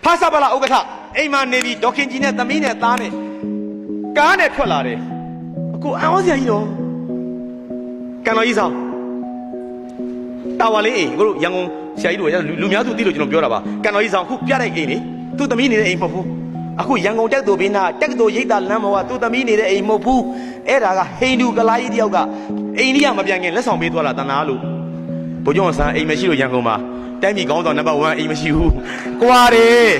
ဟာဆပါလာဥက္ကဋ္ဌအိမ်မှာနေပြီးဒေါခင်ကြီးနဲ့သမီးနဲ့သားနဲ့ကားနဲ့ထွက်လာတယ်အခုအံ့ဩစရာကြီးတော့ကန်တော်ကြီးဆောင်တာဝါလေးအိမ်ကိုတို့ရန်ကုန်ဆရာကြီးတို့လူများစုသိလို့ကျွန်တော်ပြောတာပါကန်တော်ကြီးဆောင်အခုပြတဲ့အိမ်လေသူ့သမီးနေတဲ့အိမ်မဟုတ်ဘူးအခုရန်ကုန်တက်သူဘေးနာတက်ကတူရိတ်တာလမ်းပေါ်ကသူ့သမီးနေတဲ့အိမ်မဟုတ်ဘူးအဲ့ဒါကဟိန္ဒူကလာကြီးတယောက်ကအိန္ဒိယမပြန်ခင်လက်ဆောင်ပေးသွားတာတန်နာလို့ဘုရားဆန်းအိမ်မရှိလို့ရန်ကုန်မှာတိုင်းပြည်ကောင်းဆောင်နံပါတ်1အိမ်မရှိဘူးကွာတယ်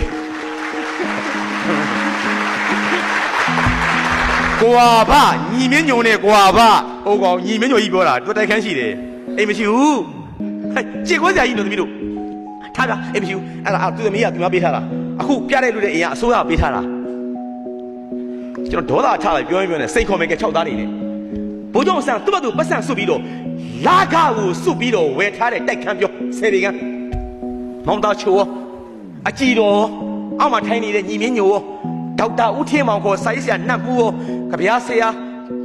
ကွာဗညီမင်းညုံနဲ့ကွာဗအိုကောင်ညီမင်းညုံကြီးပြောတာတွေ့တိုက်ခန်းရှိတယ်အိမ်မရှိဘူးချစ်ခွဲစရာကြီးလို့သမီးတို့ထားပြအိမ်မရှိဘူးအဲ့ဒါသူသမီးကသူမပေးထားတာအခုပြတဲ့လူတွေအိမ်ကအစိုးရပေးထားတာကျွန်တော်ဒေါသချလိုက်ပြောရင်ပြောနေစိတ်ခေါ်မယ်က6သားနေတယ်ဘိုးကျောင်းဆန်းသူ့ဘက်သူပတ်စံစွတ်ပြီးတော့လာခကိုစွတ်ပြီးတော့ဝယ်ထားတဲ့တိုက်ခန်းပြော10ပေခန်းမောင်သားချိုးအကြည်တော်အောက်မှာထိုင်နေတဲ့ညီမင်းညိုဒေါက်တာဦးထင်းမောင်ခေါ်စာရေးဆရာနတ်ပူရောကြပြားဆရာ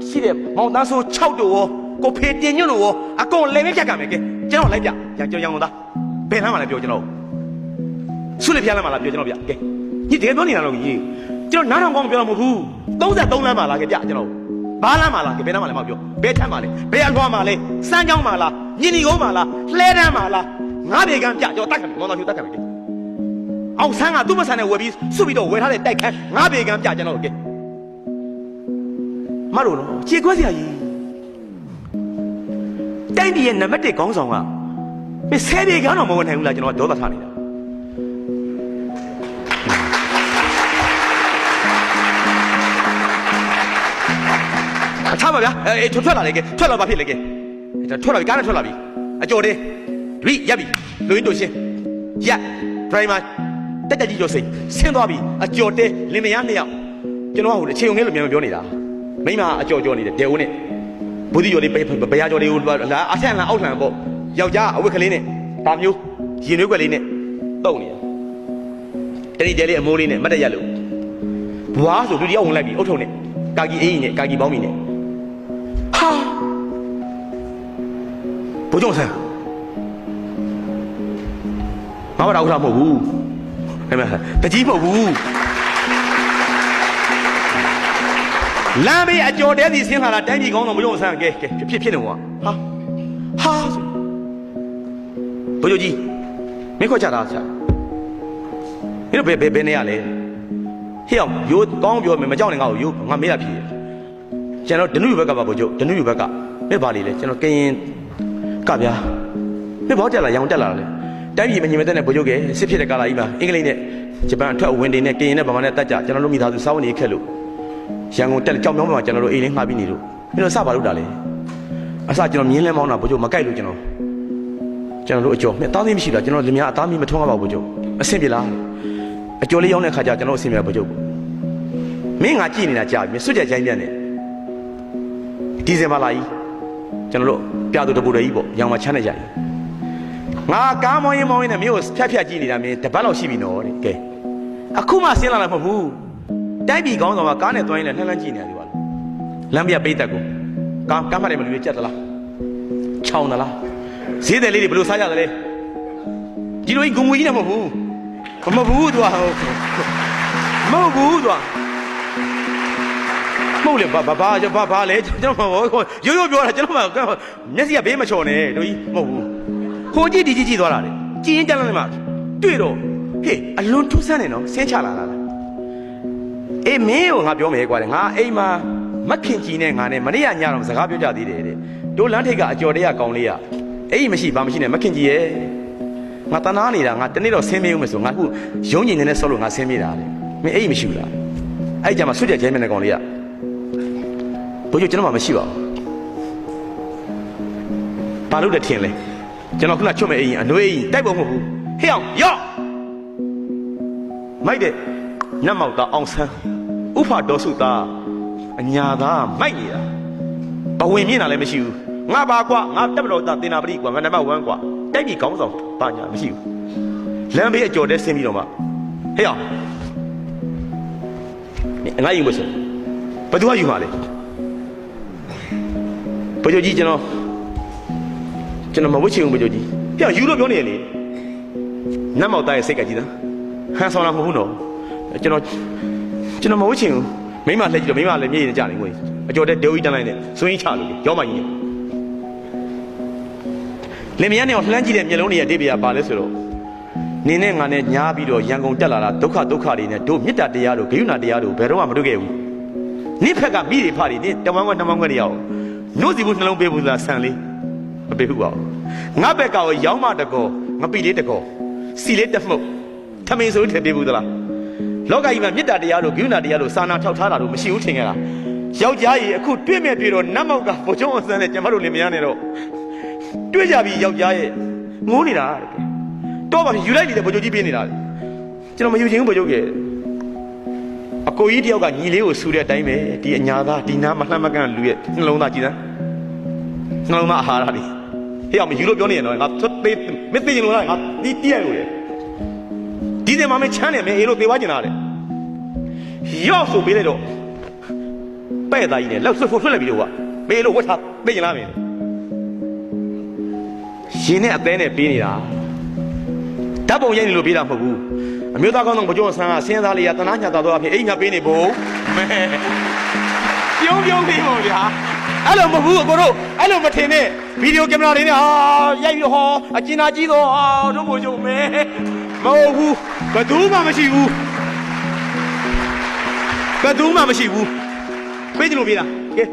ရှိတဲ့မောင်သားဆို6တို့ရောကိုဖေတင်ညွန့်တို့ရောအကုန်လည်းပဲဖြတ်ကြမယ်ကဲကျွန်တော်လိုက်ပြကျွန်တော်ရန်ကုန်သားဘယ်လမ်းမှာလဲပြောကျွန်တော်ဆုလေးဖျားလမ်းမှာလားပြောကျွန်တော်ပြကဲညီတကယ်ပြောနေတာလို့ကြီးကျွန်တော်နားထောင်ကောင်းပြောတာမဟုတ်ဘူး33လမ်းမှာလားကဲပြကျွန်တော်ဘာလမ်းမှာလားကဲဘယ်လမ်းမှာလဲမပြောဘယ်ထမ်းမှာလဲဘယ်အလွှာမှာလဲစမ်းကြောင်းမှာလားညင်နီကုန်းမှာလားလှဲတန်းမှာလားငါးပြေကန်းပြကျွန်တော်တတ်ခံမောင်တော်ဖြူတတ်ခံမယ်ကဲအောင်ဆန်းကသူ့မဆန်နဲ့ဝယ်ပြီးစွတ်ပြီးတော့ဝယ်ထားတဲ့တိုက်ခန်းငါးပြေကန်းပြကျွန်တော်ကဲမတော်တော့ခြေခွဲစရာကြီးတိုင်းပြည်ရဲ့နံပါတ်1ခေါင်းဆောင်ကမင်း10ပြေကန်းတော့မဝင်နိုင်ဘူးလားကျွန်တော်ဒေါသထားနေတာထားပါဗျာထွက်လာလေကဲထွက်လာပါဖြစ်လေကဲထွက်လာပြီကားနဲ့ထွက်လာပြီအကျော်တင်းဒွိရပ်ပြီလူရင်းတို့ရှင်းရပ်ဒရိုင်မာတက်တက်ကြီးကျော်စိတ်ဆင်းသွားပြီအကျော်တင်းလင်မယား2ယောက်ကျွန်တော်ကဟိုအခြေုံငယ်လိုမြန်ပြောနေတာမိမအကျော်ကျော်နေတယ်ဒဲဦးနဲ့ဘုဒ္ဓကျော်လေးဘရားကျော်လေးကိုလာအထက်လန်အောက်လန်ပေါ့ယောက်ျားအဝတ်ကလေးနဲ့ဒါမျိုးရင်နှွေးကွက်လေးနဲ့တုံနေတာတတိတဲလေးအမိုးလေးနဲ့မတ်တက်ရက်လို့ဘွားဆိုလူတယောက်ဝင်လိုက်ပြီအုတ်ထုံနဲ့ကာကီအေးကြီးနဲ့ကာကီပေါင်းမီနဲ့ဟာဘုရားဆန်းငါတော့မဟုတ်ဘူးဟဲ့မတကြီးမဟုတ်ဘူးလမ်းဘေးအကျော်တဲစီဆင်းလာတာတိုင်းပြည်ကောင်းတော့ဘုရားဆန်းကဲဖြစ်နေကွာဟာဘုရားကြီးမင်းခွက်ချတာဆရာမင်းတို့ဘယ်နေရလဲဟေ့အောင်ရိုးကောင်းပြောမယ်မကြောက်နဲ့ငါ့ကိုရိုးငါမေးတာဖြစ်ကျွန်တော်ဒနုဘက်ကပါဘုရားဒနုဘက်ကမင်းပါလေလေကျွန်တော်ကရင်ကဗျာမင်းဘောတက်လာရောင်တက်လာတယ်တိုင်းပြည်မညီမတဲ့နဲ့ဘုရားကစစ်ဖြစ်တဲ့ကာလကြီးမှာအင်္ဂလိပ်နဲ့ဂျပန်အထွက်ဝင်တွေနဲ့ကရင်နဲ့ဗမာနဲ့တက်ကြကျွန်တော်တို့မိသားစုစောင်းနေခက်လို့ရန်ကုန်တက်ကြောင်မြောင်းမှာကျွန်တော်တို့အိမ်လေးငှားပြီးနေလို့မင်းတို့စပါလို့တာလေအစကျွန်တော်မြင်းလဲမောင်းတာဘုရားမကြိုက်လို့ကျွန်တော်တို့အကျော်မင်းသားသမီးမရှိလားကျွန်တော်လင်မယားအသားမီးမထွန်းရပါဘူးဘုရားအဆင်ပြေလားအကျော်လေးရောင်းတဲ့ခါကျကျွန်တော်အဆင်ပြေပါဘုရားမင်းငါကြည့်နေတာကြာပြီစွတ်ကြချိုင်းပြန်နေဒီဇင်ဘာလကြီးကျွန်တော်တို့ပြသူတပူတွေကြီးပေါ့ရောင်မချမ်းနေကြပြီငါကားမောင်းရင်နဲ့မင်းကိုဖြတ်ကြည့်နေတာမင်းတပတ်လောက်ရှိပြီနော်တဲ့ကဲအခုမှဆင်းလာတာမဟုတ်ဘူးတိုက်ပြည်ကောင်းဆောင်ကကားနဲ့တွိုင်းနေလှမ်းကြည့်နေတယ်ပါလမ်းပြပိတ်တက်ကိုကားဖတ်တယ်မလူကြီးကြက်သလားချောင်းသလားဈေးတယ်လေးတွေဘယ်လိုစားကြသလဲဒီလိုကြီးဂုံငွေကြီးနဲ့မဟုတ်ဘူးမဟုတ်ဘူးသူကမဟုတ်ဘူးသူကမဟုတ်လေဘာလဲကျွန်တော်ရိုးရိုးပြောတာကျွန်တော်မျက်စိကဘေးမချော်နဲ့တို့ကြီးမဟုတ်ဘူးခိုးကြည့်ဒီကြည့်သွားတာလေကြည်ရင်ကြက်လာနေမှာတွေ့တော့ဟေးအလွန်ထူးဆန်းနေနော်ဆင်းချလာတာအေးမင်းကိုငါပြောမယ်ကွာငါအိမ်မှာမခင်ကြီးနဲ့ငါနဲ့မနေ့ကညတော့စကားပြောကြသေးတယ်တဲ့တို့လမ်းထိပ်ကအကျော်တည်းကကောင်းလေးကအဲ့မရှိဘာမရှိနဲ့မခင်ကြီးရဲ့ငါတနာနေတာငါတနေ့တော့ဆင်းမေးဦးမယ်ဆိုငါအခုရုံးညင်နေနဲ့ဆော့လို့ငါဆင်းမေးတာလေမင်းအဲ့မရှိဘူးလားအဲ့ကြမှာဆွတ်ကြကျဲမဲ့ကောင်လေးကဘိုးကြီးကျွန်တော်မှမရှိပါဘူးဘာလို့လဲထင်လဲကျွန်တော်ခုနချွတ်မဲ့အိမ်အနှွေးအိမ်တိုက်ပုံမဟုတ်ဘူးဟေ့အောင်ရော့မိုက်တဲ့နတ်မောက်သားအောင်ဆန်းဥဖတော်စုသားအညာသားမိုက်နေတာဘဝင်မြင်တာလည်းမရှိဘူးငါပါကွာငါတက်မတော်သားတင်နာပရိကွာငါနံပါတ်1ကွာတိုက်ပြီကောင်းဆောင်ဘာညာမရှိဘူးလမ်းဘေးအကျော်တဲဆင်းပြီးတော့မှဟေ့အောင်ငါယူမစဘယ်သူကယူမှာလဲဘုရားကြီးကျွန်တော်မဝှချင်ဘူးဘုရားကြီးပြောယူလို့ပြောနေလေနတ်မောက်သားရဲ့စိတ်ကကြည်သား ဟန်ဆောင်တာမဟုတ်ဘူးနော်ကျွန်တော်မဟုတ်ချင်ဘူးမိမလှည့်ကြည့်တော့မိမလည်းမြေ့နေကြနေကိုအကျော်တဲ့ဒေဝီတန်းလိုက်နဲ့စွင်းချလို့ရောမကြီးလင်မယားနဲ့လှမ်းကြည့်တဲ့မျက်လုံးတွေရဲ့အတိတ်ကပါလဲဆိုတော့နင်းနဲ့ငါနဲ့ညားပြီးတော့ရန်ကုန်တက်လာတာဒုက္ခတွေနဲ့တို့မေတ္တာတရားတို့ဂရုဏာတရားတို့ဘယ်တော့မှမတွေ့ခဲ့ဘူးနိဖက်ကမိတွေဖာတွေနင်းတဝမ်းခွဲနှမခွဲတွေရအောင်နှုတ်စီဘူးနှလုံးပေးဘူးလားဆန်လေးမပေးဘူးပါငါဘက်ကရောရောင်းမတကောငပိလေးတကောစီလေးတမှုတ်ထမင်းစိုးထည့်ပေးဘူးသလားလောကကြီးမှာမေတ္တာတရားတို့ဂရုဏာတရားတို့စာနာထောက်ထားတာတို့မရှိဘူးထင်ကြတာယောက်ျားကြီးအခုတွေ့မဲ့တွေ့တော့နတ်မောက်ကဘုံချုံအစမ်းနဲ့ကျမတို့လင်မယားနဲ့တော့တွေ့ကြပြီယောက်ျားရဲ့ငိုးနေတာတော့ပါယူလိုက်ပြီလေဘုံချုံကြီးပြင်းနေတာကျွန်တော်မယူချင်ဘူးဘုံချုံရဲ့အကိုကြီးတယောက်ကညီလေးကိုဆူတဲ့အတိုင်းပဲဒီအညာသားဒီနားမလှမ်းမကန့်လူရဲ့နှလုံးသားကြည်စမ်းနှလုံးသားအာဟာရတွေဟေ့အောင်မယူလို့ပြောနေရတော့ငါသေးမသိရင်လို့လားငါတီးရလို့လေဒီနေ့မှမချမ်းနေမယ်အေးလို့သေသွားကျင်တာလေရောက်ဆိုပေးလိုက်တော့ပဲ့သားကြီးနဲ့လောက်ဆွတ်လိုက်ပြီလို့ကမေးလို့ဝတ်ထားသိရင်လားမင်းရှင်နဲ့အသေးနဲ့ပေးနေတာဓာတ်ပုံရိုက်နေလို့ပေးတာမဟုတ်ဘူးအမျိုးသားကောင်းဆောင်ဗကြုံဆန်းကစင်းသားလေးကတနာညတာတော့အဖြစ်အိမ်ညာပေးနေဖို့မဲပြုံးပေးပါဗျာအဲ့လိုမဟုတ်ဘူးအကိုတို့အဲ့လိုမထင်နဲ့ဗီဒီယိုကင်မရာတွေနဲ့ရိုက်ပြီးတော့ဟောအကျဉ်းသားကြီးတော့တို့ဗကြုံမဲမဟုတ်ဘူးဘယ်သူမှမရှိဘူးပေးတယ်လို့ပြေးတာကဲ